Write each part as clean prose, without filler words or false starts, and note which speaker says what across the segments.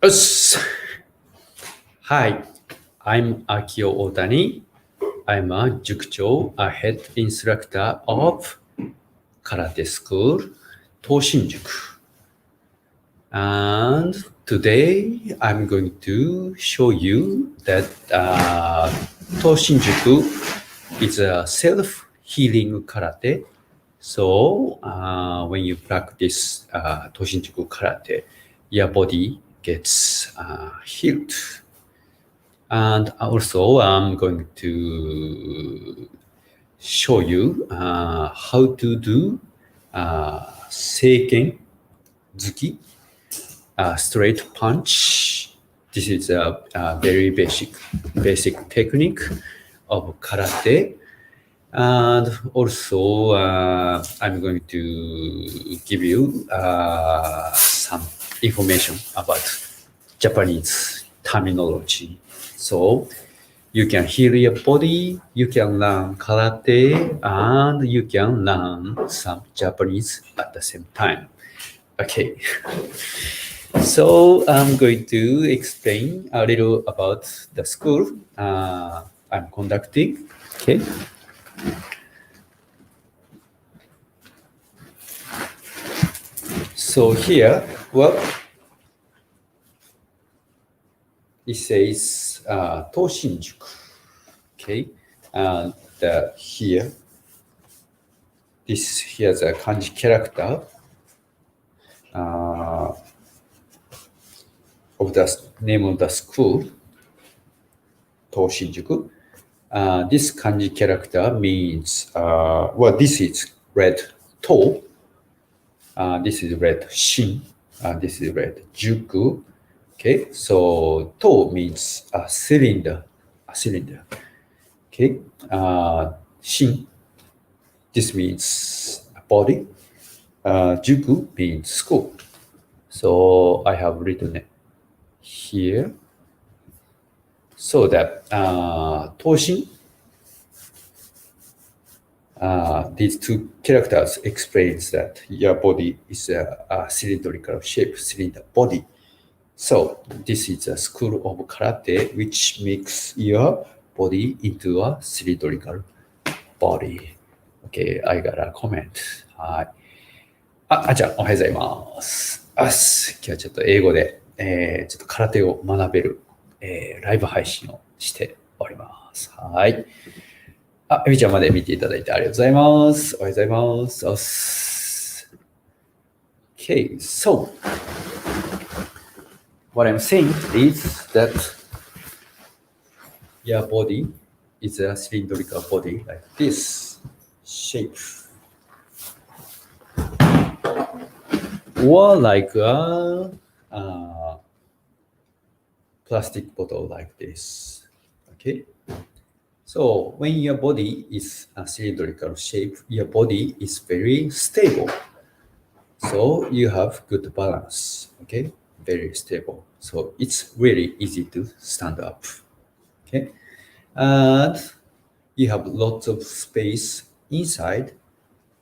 Speaker 1: Us. Hi, I'm Akio Otani. I'm a Jukucho, a head instructor of karate school, Toshinjuku. And today I'm going to show you that Toshinjuku is a self-healing karate. So when you practice Toshinjuku karate, your body gets healed. And also I'm going to show you how to do Seikenchudanzuki, straight punch. This is a very basic technique of karate. And also, I'm going to give you some information about Japanese terminology. So you can heal your body, you can learn karate, and you can learn some Japanese at the same time. Okay. So I'm going to explain a little about the school I'm conducting. Okay. So here, well, it says Toshinjuku. Okay, and here, here's a kanji character of the name of the school, Toshinjuku. This kanji character means, well, this is red To. This is red Shin. This is red Juku. Okay, so To means a cylinder. Okay, Shin. This means body. Juku means school. So I have written it here. So that Toshin, these two characters explains that your body is a cylindrical shape, cylinder body. So this is a school of karate which makes your body into a cylindrical body. Okay, I got a comment. はい。じゃあ、おはようございます。今日はちょっと英語で、ちょっと空手を学べる、ライブ配信をしております。はい。エミちゃんまで見ていただいてありがとうございます。おはようございます。Okay, so what I'm saying is that your body is a cylindrical body like this shape. Or like a plastic bottle like this. Okay. So when your body is a cylindrical shape, your body is very stable. So you have good balance. Okay. Very stable. So it's really easy to stand up. Okay. And you have lots of space inside.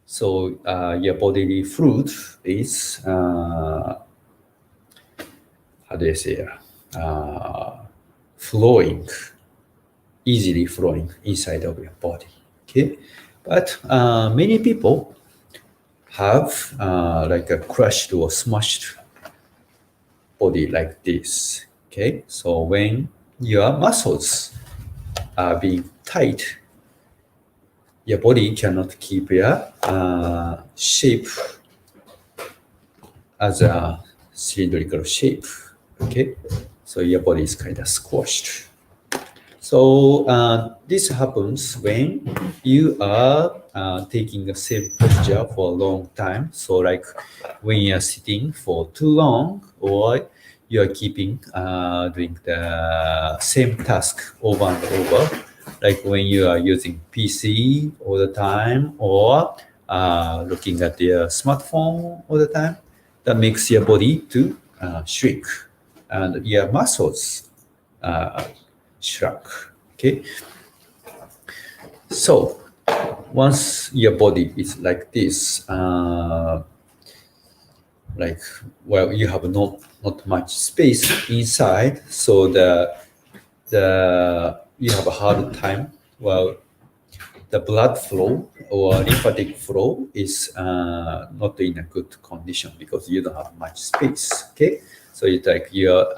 Speaker 1: So your bodily fluid is, how do you say, flowing, easily flowing inside of your body. Okay, but many people have like a crushed or smashed body like this. Okay, so when your muscles are being tight, your body cannot keep your shape as a cylindrical shape. Okay, so your body is kind of squashed. So this happens when you are taking the same posture for a long time. So like when you are sitting for too long, or you are keeping doing the same task over and over, like when you are using PC all the time, or looking at your smartphone all the time, that makes your body to shrink, and your muscles shrunk. Okay. So once your body is like this, like, well, you have not much space inside, so the you have a hard time. Well, the blood flow or lymphatic flow is not in a good condition because you don't have much space. Okay, so it's like your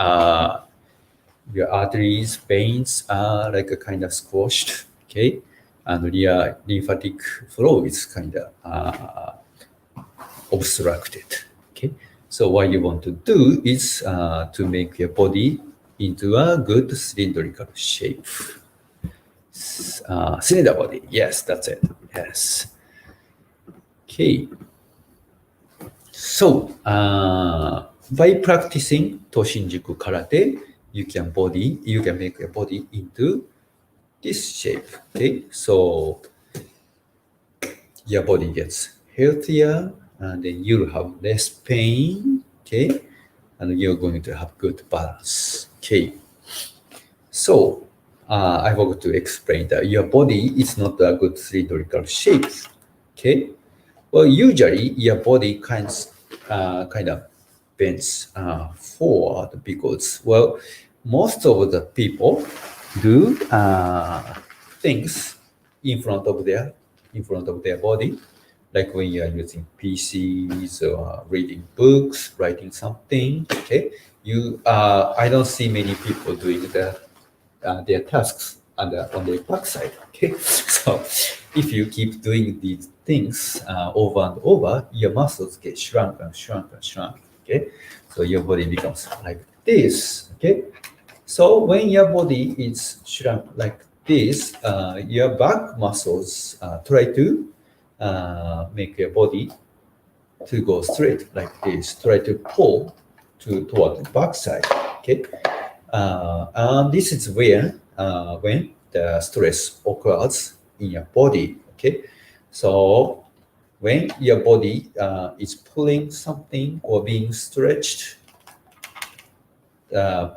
Speaker 1: arteries, veins are like a kind of squashed. Okay, and your lymphatic flow is kind of obstructed. Okay, so what you want to do is to make your body into a good cylindrical shape. Cylinder body, yes, that's it. Yes. Okay. So by practicing Toshinjuku karate, you can make your body into this shape. Okay, so your body gets healthier, and then you'll have less pain. Okay, and you're going to have good balance. Okay, so I forgot to explain that your body is not a good cylindrical shape. Okay, well, usually your body kind of bends forward because, well, most of the people do things in front of their body, like when you are using PCs or reading books, writing something. Okay, I don't see many people doing their tasks on the backside. Okay, so if you keep doing these things over and over, your muscles get shrunk and shrunk and shrunk. Okay, so your body becomes like this. Okay, so when your body is shrunk like this, your back muscles try to make your body to go straight like this. Try to pull toward the backside. Okay, and this is where when the stress occurs in your body. Okay, so when your body is pulling something or being stretched,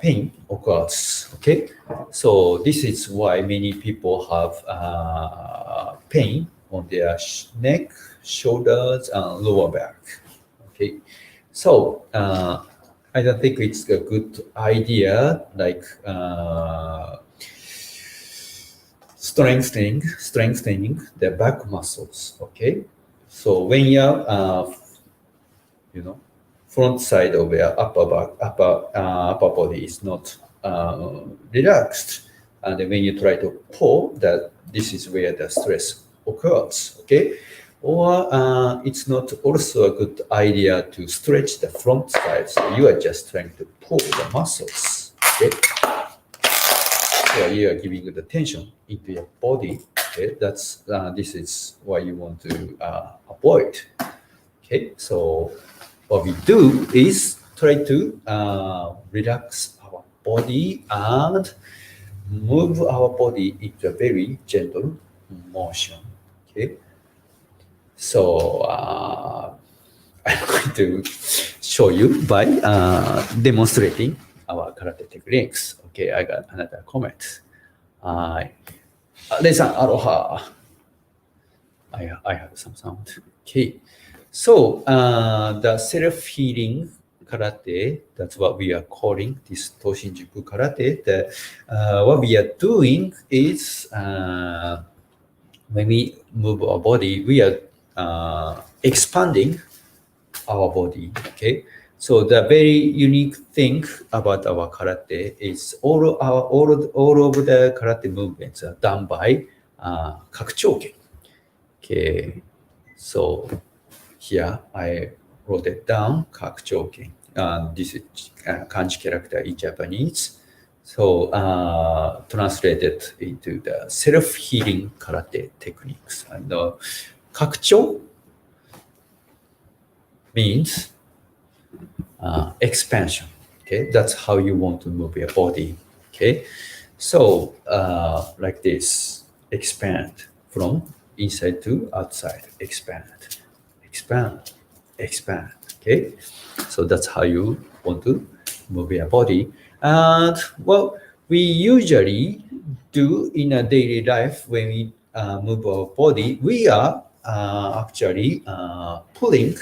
Speaker 1: pain occurs. Okay, so this is why many people have pain on their neck, shoulders, and lower back. Okay, so I don't think it's a good idea, like strengthening the back muscles. Okay, so when you're front side of your upper body is not relaxed, and then when you try to pull, that this is where the stress occurs. Okay, or it's not also a good idea to stretch the front side, so you are just trying to pull the muscles. Okay, so you are giving the tension into your body. Okay, that's this is what you want to avoid. Okay, so what we do is try to relax our body and move our body into a very gentle motion. Okay, so I'm going to show you by demonstrating our karate techniques. Okay, I got another comment. Rei-san, aloha. I have some sound. Okay, so the self-healing karate, that's what we are calling this Toshinjuku karate. What we are doing is when we move our body, we are expanding our body. Okay, so the very unique thing about our karate is all of the karate movements are done by kakuchouken. Okay, so here I wrote it down, kakuchouken. This is kanji character in Japanese. So translated into the self-healing karate techniques. And kakuchou means expansion. Okay, that's how you want to move your body. Okay, so like this, expand from inside to outside, expand, expand, expand. Okay, so that's how you want to move your body. And well, we usually do in a daily life when we move our body, we are actually pulling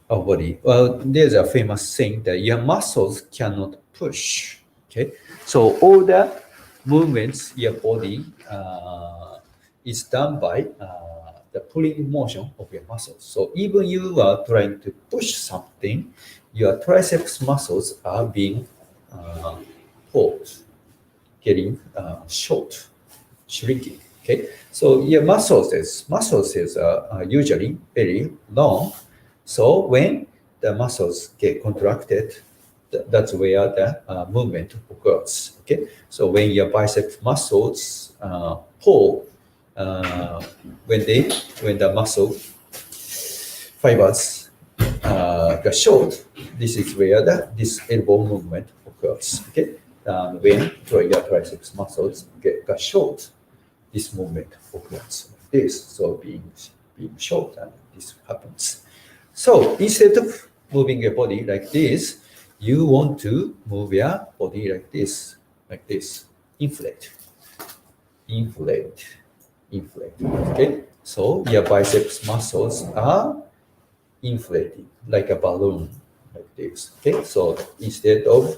Speaker 1: our body. Well, there's a famous saying that your muscles cannot push. Okay, so all the movements your body is done by the pulling motion of your muscles. So even you are trying to push something, your triceps muscles are being pulled, getting short, shrinking. Okay, so your muscles is usually very long. So when the muscles get contracted, that's where the movement occurs. Okay, so when your bicep muscles pull, uh, when the muscle fibers got short, this is where this elbow movement occurs. Okay, when your triceps muscles got short, this movement occurs like this. So being short, and this happens. So instead of moving your body like this, you want to move your body like this, inflate, inflate, inflate. Okay, so your biceps muscles are inflating like a balloon, like this. Okay, so instead of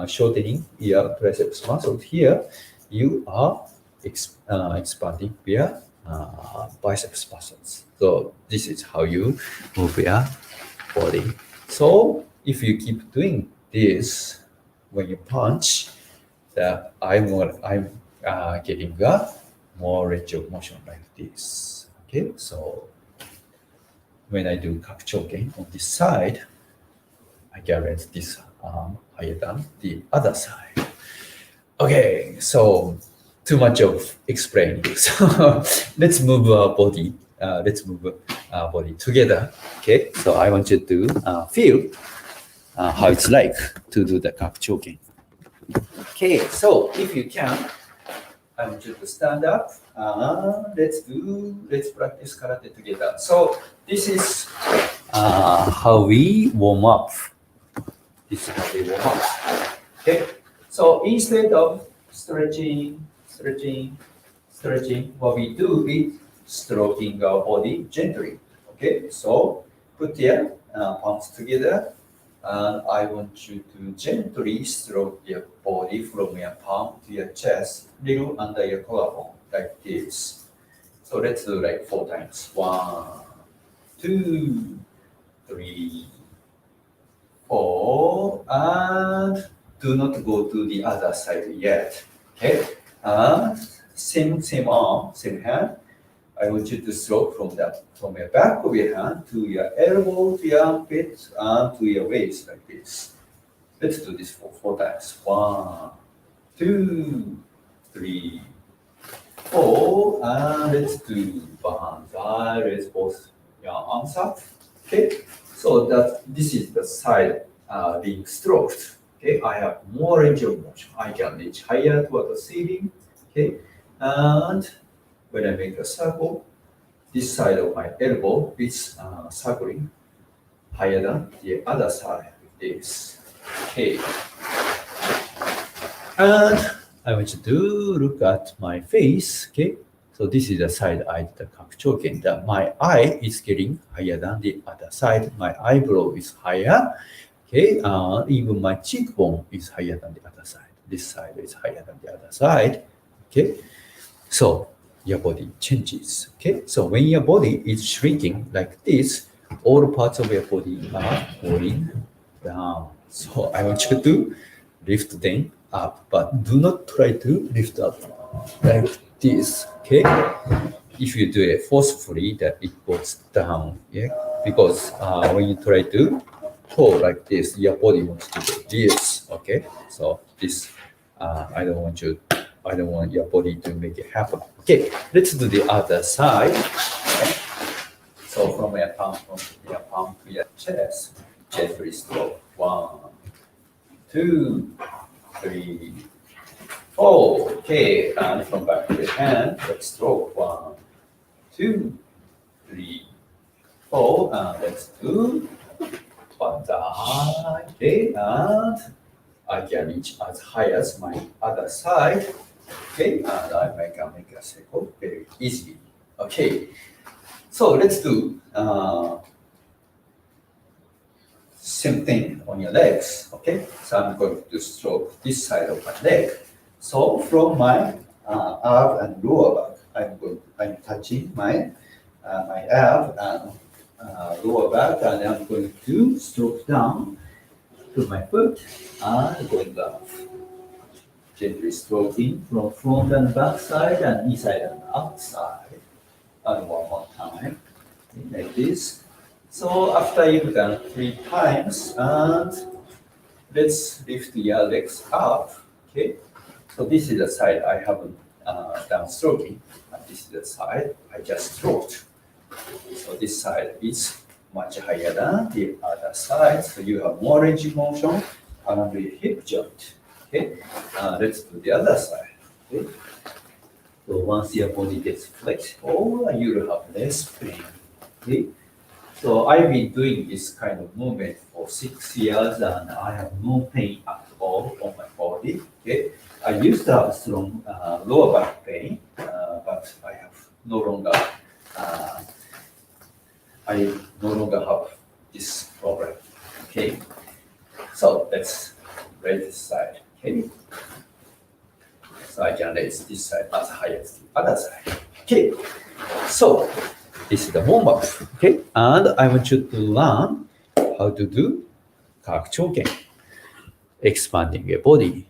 Speaker 1: shortening your triceps muscles here, you are expanding your biceps muscles. So this is how you move your body. So if you keep doing this when you punch, I'm getting a more range of motion like this. Okay, so when I do cock choking on this side, I can raise this arm higher than the other side. Okay, so too much of explaining. So let's move our body. Let's move our body together. Okay, so I want you to feel how it's like to do the cock choking. Okay, so if you can, I want you to stand up. Let's practice karate together. So this is how we warm up. This is how we warm up. Okay. So instead of stretching, what we do is stroking our body gently. Okay. So put your palms together. And I want you to gently stroke your body from your palm to your chest, little under your collarbone, like this. So let's do like 4 times. 1, 2, 3, 4, and do not go to the other side yet. Okay. Same arm, same hand. I want you to stroke from your back of your hand to your elbow, to your armpit, and to your waist like this. Let's do this for 4 times. 1, 2, 3, 4, and let's do banzai. Raise both your arms up. Okay, so this is the side being stroked. Okay, I have more range of motion. I can reach higher toward the ceiling. Okay, and when I make a circle, this side of my elbow is circling higher than the other side. This. Okay. And I want you to look at my face. Okay. So this is the side I did the cock choking. My eye is getting higher than the other side. My eyebrow is higher. Okay. Even my cheekbone is higher than the other side. This side is higher than the other side. Okay. So your body changes. Okay, so when your body is shrinking like this, all parts of your body are going down. So I want you to lift them up, but do not try to lift up like this. Okay, if you do it forcefully, that it goes down. Yeah, because when you try to pull like this, your body wants to do this. Okay, so this I don't want your body to make it happen. Okay, let's do the other side. Okay. So from your palm to your chest, gently stroke. 1, 2, 3, 4. Okay, and from back to the hand, let's stroke. 1, 2, 3, 4, and let's do banzai. Okay, and I can reach as high as my other side. Okay, and I can make a circle very easily. Okay, so let's do same thing on your legs. Okay, so I'm going to stroke this side of my leg. So from my arm and lower back, I'm touching my arm and lower back, and I'm going to stroke down to my foot and going up. Gently stroking from front and back side and inside and outside. And one more time, like this. So after you've done 3 times, and let's lift your legs up. Okay. So this is the side I haven't done stroking, and this is the side I just stroked. So this side is much higher than the other side, so you have more range of motion around the hip joint. Okay, let's do the other side. Okay, so once your body gets flexible, you'll have less pain. Okay, so I've been doing this kind of movement for 6 years, and I have no pain at all on my body. Okay, I used to have strong lower back pain, but I have no longer. I no longer have this problem. Okay, so let's raise this side. Okay, so I can raise this side as high as the other side. Okay, so this is the warm up. Okay, and I want you to learn how to do kakchoken, expanding your body.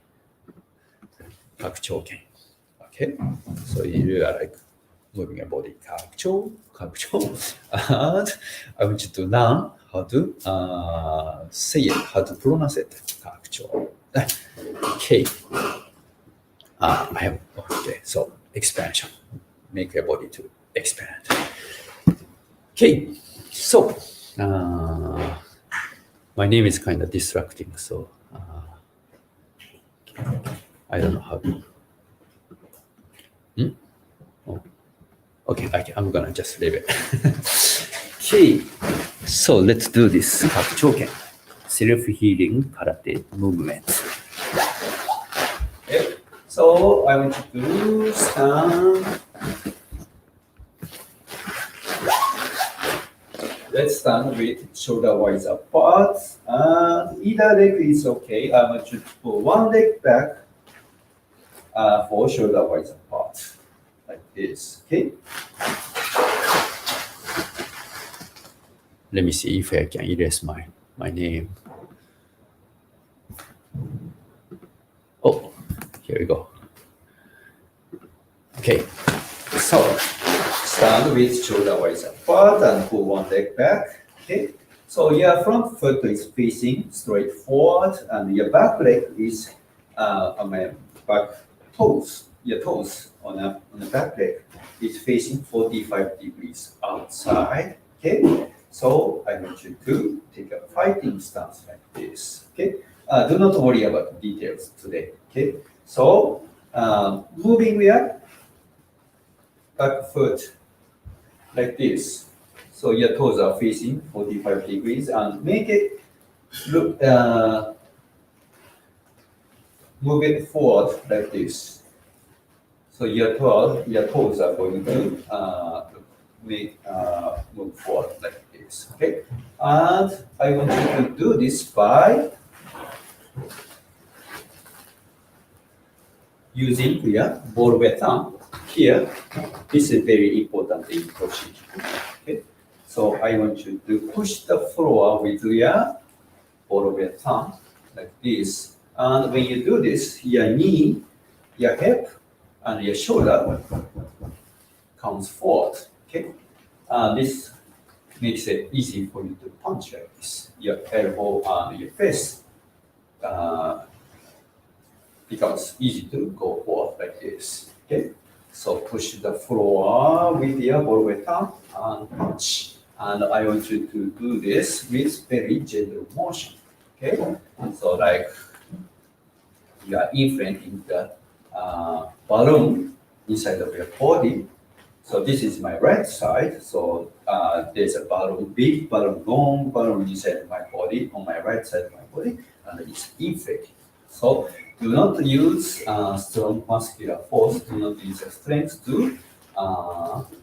Speaker 1: Kakchoken. Okay, so you are like moving your body. Kakcho. And I want you to learn how to say it, how to pronounce it. Kakcho. Okay. I have, okay, so expansion. Make your body to expand. Okay, so my name is kind of distracting, so I don't know how to. Oh. Okay, I'm gonna just leave it. Okay, so let's do this kakchoken, self-healing karate movement. Okay, so I want you to stand. Let's stand with shoulder wise apart, and either leg is okay. I want you to pull one leg back for shoulder wise apart, like this. Okay. Let me see if I can erase my name. Oh, here we go. Okay, so stand with shoulder wise apart and pull one leg back. Okay, so your front foot is facing straight forward, and your back leg is back toes. Your toes on the back leg is facing 45 degrees outside. Okay, so I want you to take a fighting stance like this. Okay, do not worry about details today. Okay, so moving your back foot like this. So your toes are facing 45 degrees, and make it look, move it forward like this. So your toes are going to move forward like this. Okay, and I want you to do this by using your ball of your thumb here. This is very important in procedure. Okay, so I want you to push the floor with your ball of your thumb like this. And when you do this, your knee, your hip, and your shoulder comes forward. Okay, this makes it easy for you to punch like this. Your elbow and your face becomes easy to go forward like this. Okay, so push the floor with your ball of your thumb and punch. And I want you to do this with very gentle motion. Okay, so like you are inflating the balloon inside of your body. So this is my right side. So there's a balloon, big balloon, long balloon inside my body, on my right side of my body, and it's inflating. So do not use strong muscular force. Do not use strength to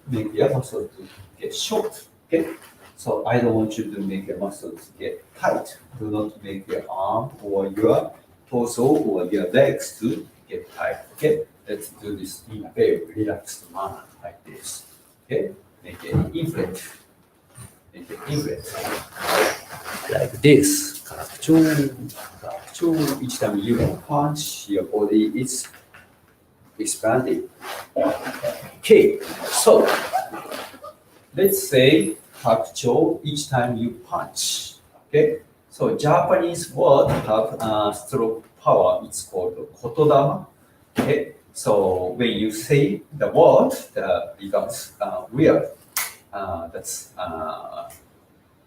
Speaker 1: make your muscle to get short. Okay. So I don't want you to make your muscles get tight. Do not make your arm or your torso or your legs to get tight. Okay, let's do this in a very relaxed manner like this. Okay, make it inflate. Make it inflate. Like this. Each time you punch, your body is expanding. Okay, so let's say hakucho each time you punch. Okay, so Japanese word have stroke power. It's called kotodama. Okay, so when you say the word, that becomes real. That's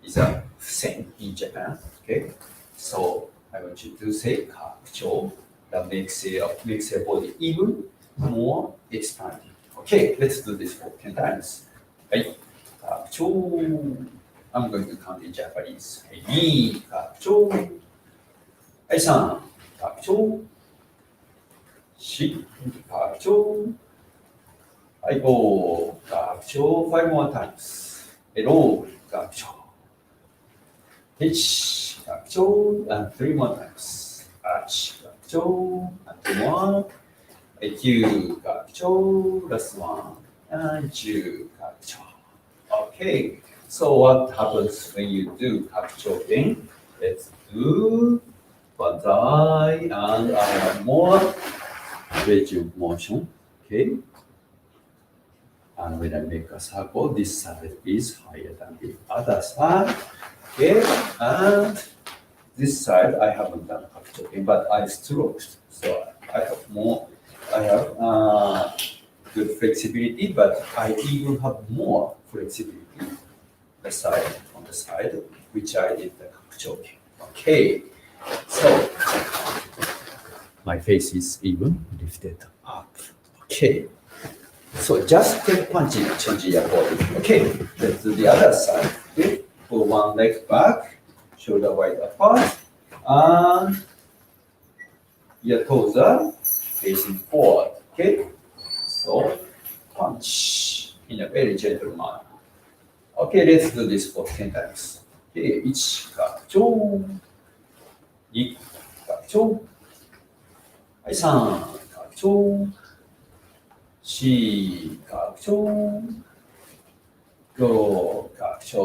Speaker 1: is a saying in Japan. Okay, so I want you to say hakucho. That makes your body even more expanding. Okay, let's do this for 10 times. はい。拡張 I'm going to count in Japanese. はい、2、拡張。はい、3、拡張。4、拡張。はい、5、拡張。5 more times. 6、拡張。1、拡張。and 3 more times. 8、拡張。and 2 more. 9、拡張。last one. and 10、拡張。Okay, so what happens when you do capture again? Let's do banzai and more gradual motion. Okay, and when I make a circle, this side is higher than the other side. Okay, and this side I haven't done capture again, but I stroked, so I have more. I have good flexibility, but I even have more flexibility on the side, which I did the kakuchoki. Okay, so my face is even lifted up. Okay, so just 10 punches change your body. Okay, let's do the other side. Okay, pull one leg back, shoulder wide apart, and your toes are facing forward. Okay, so punch in a very gentle manner. Okay, let's do this for 10 times. Okay, 1、拡張。2、拡張。はい、3、拡張。4、拡張。5、拡張。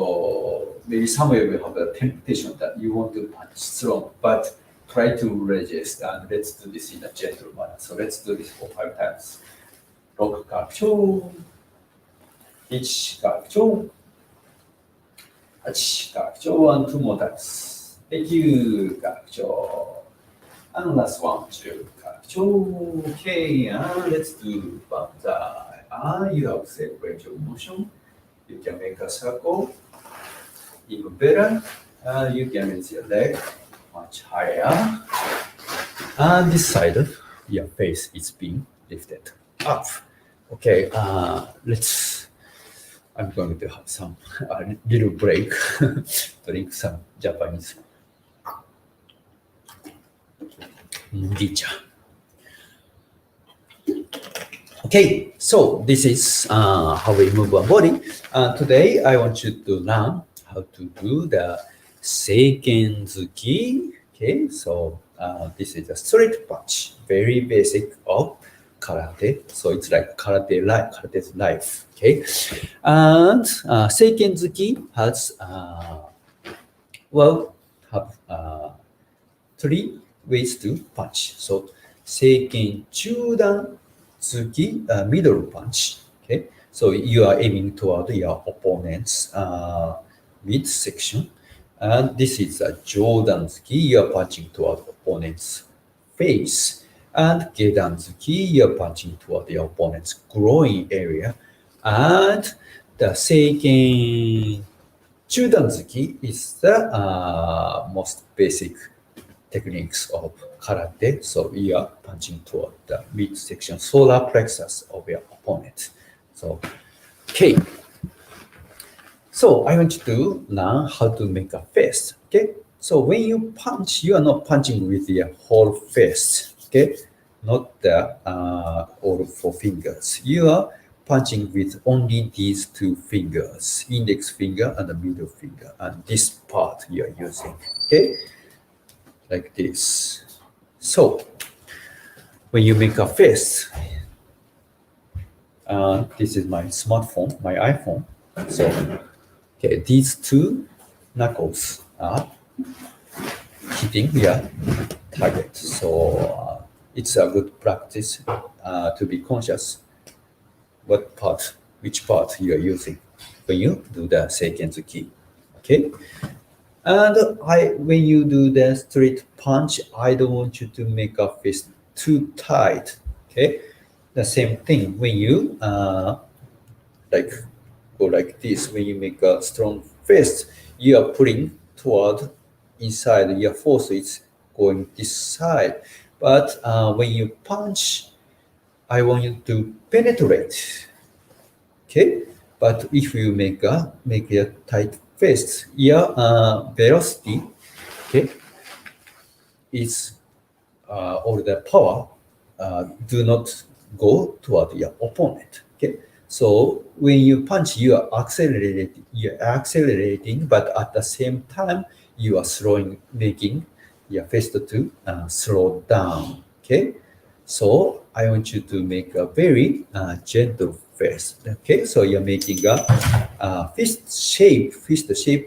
Speaker 1: Maybe some of you have a temptation that you want to punch strong, but try to resist and let's do this in a gentle manner. So let's do this for 5 times. 6、拡張。1、拡張。8、拡張 and 2 more times. 9、拡張 and last one, 10、拡張 Okay, and let's do banzai. And you have separate your motion. You can make a circle even better. And you can raise your leg much higher. And this side of your face is being lifted up. Okay, I'm going to have some little break, drink some Japanese gicha. Okay, so this is how we move our body. Today, I want you to learn how to do the Seikenchudanzuki. Okay, so this is a straight punch, very basic of karate. So it's like karate's life. Okay, and Seikenchudanzuki has have 3 ways to punch. So Seikenchudanzuki, middle punch. Okay, so you are aiming toward your opponent's midsection, and this is a Jodanzuki. You are punching toward opponent's face, and Gedanzuki. You are punching toward the opponent's groin area. And the Seikenchudanzuki is the most basic techniques of karate. So you are punching toward the midsection, solar plexus of your opponent. So, okay. So I want you to learn how to make a fist. Okay. So when you punch, you are not punching with your whole fist. Okay. Not the all 4 fingers. You are punching with only these two fingers, index finger and the middle finger, and this part you are using, okay? Like this. So, when you make a fist, this is my smartphone, my iPhone. So, okay, these two knuckles are hitting your target. So, it's a good practice to be conscious which part you are using when you do the Seikenchudanzuki. Okay, and when you do the straight punch, I don't want you to make a fist too tight. Okay, the same thing when you like go like this. When you make a strong fist, you are putting toward inside. Your force is going this side, but when you punch, I want you to penetrate. Okay, but if you make a tight fist, your velocity, okay, is or the power do not go toward your opponent. Okay, so when you punch, you're accelerating, but at the same time you are slowing, making your fist to slow down. Okay, so I want you to make a very gentle fist. Okay, so you're making a fist shape,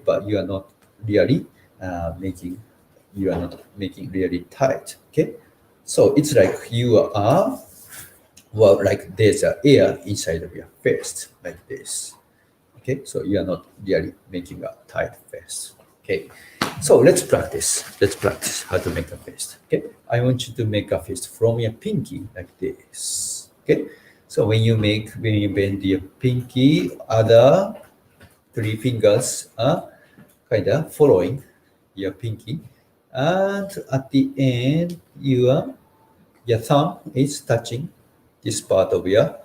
Speaker 1: but you are not really making really tight. Okay, so it's like you are, well, like there's a air inside of your fist, like this. Okay, so you are not really making a tight fist. Okay, so let's practice. Let's practice how to make a fist. Okay, I want you to make a fist from your pinky like this. Okay, so when you bend your pinky, other three fingers are kind of following your pinky, and at the end, your thumb is touching this part of your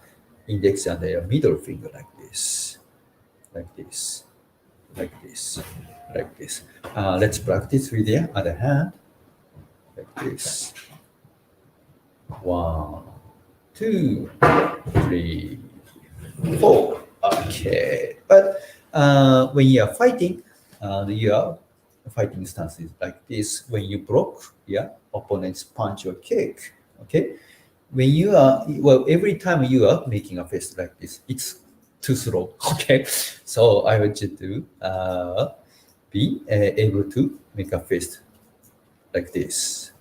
Speaker 1: index and your middle finger like this, like this, like this, like this. Let's practice with the other hand, like this. 1, 2, 3, 4. Okay, but when you are fighting, your fighting stance is like this. When you block your opponent's punch or kick, okay. When you are, well, every time you are making a fist like this, it's too slow. Okay, so I want you to be able to make a fist like this,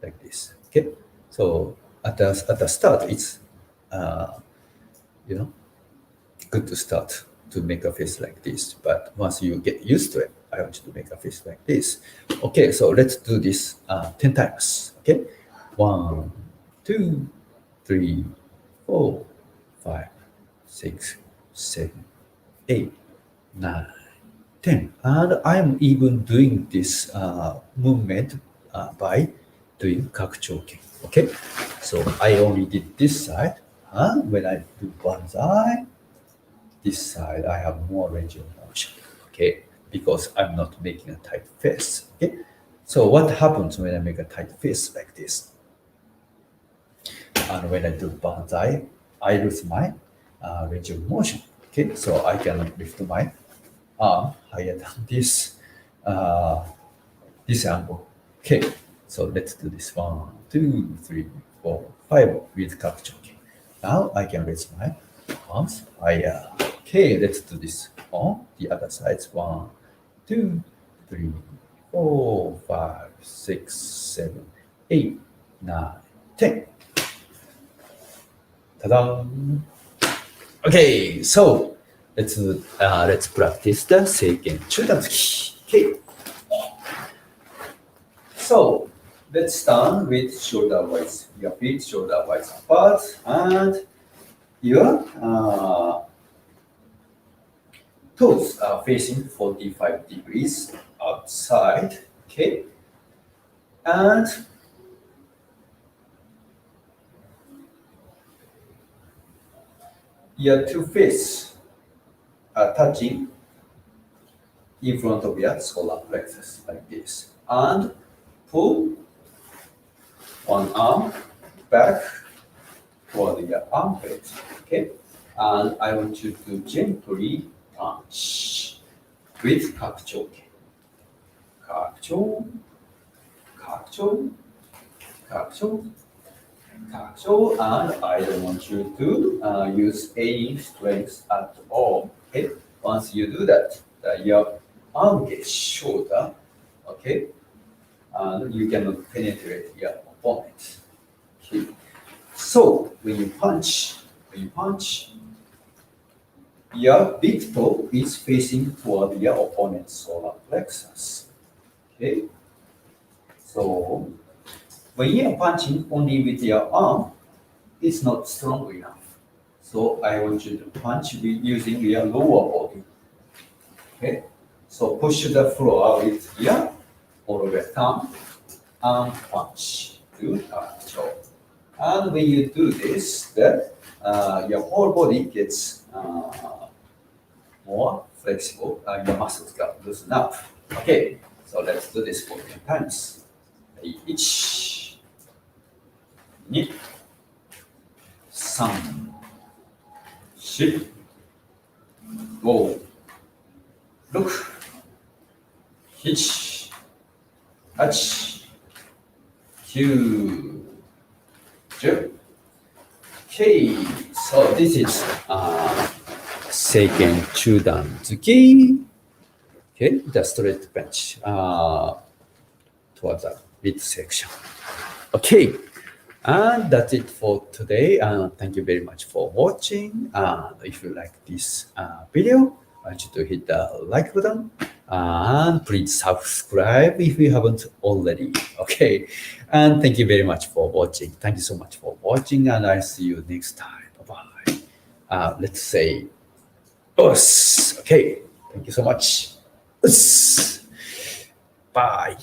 Speaker 1: like this. Okay, so at the start, it's you know good to start to make a fist like this. But once you get used to it, I want you to make a fist like this. Okay, so let's do this 10 times. Okay, 1, 2, 3, 4, 5, 6, 7, 8, 9, 10. And I'm even doing this movement by doing kakuchoken. Okay, so I only did this side. When I do banzai, this side I have more range of motion. Okay, because I'm not making a tight fist. Okay, so what happens when I make a tight fist like this? And when I do banzai, I lose my range of motion. Okay, so I cannot lift my arm higher than this angle. Okay, so let's do this 1, 2, 3, 4, 5 with kakuchoken. Now I can raise my arms higher. Okay, let's do this on the other side. 1, 2, 3, 4, 5, 6, 7, 8, 9, 10. Ta-da! Okay, so let's practice the Seikenchudanzuki. Okay. So let's start with shoulder width. Your feet shoulder width apart, and your toes are facing 45 degrees outside. Okay, and your two fists are touching in front of your solar plexus like this, and pull one arm back toward your armpit. Okay, And I want you to gently punch with kakchoke. Kakcho, kakcho, kakcho, kakcho, and I don't want you to use any strength at all. Okay. Once you do that, your arm gets shorter. Okay. And you cannot penetrate your opponent. Okay. So when you punch, your big toe is facing toward your opponent's solar plexus. Okay. So when you are punching only with your arm, it's not strong enough. So I want you to punch using your lower body. Okay. So push the floor with your lower thumb and punch to jaw. And when you do this, your whole body gets more flexible, your muscles got loosened up. Okay, so let's do this for 10 times. 1、2、3、4、5、6、7、8、9、10. Okay, so this is Seikenchudanzuki. Okay, the straight bench towards the mid section. Okay, and that's it for today. Thank you very much for watching. If you like this video, I want you to hit the like button and please subscribe if you haven't already. Okay, and thank you very much for watching. Thank you so much for watching, and I'll see you next time. Bye-bye. Let's say us. Okay, thank you so much. Us. Bye.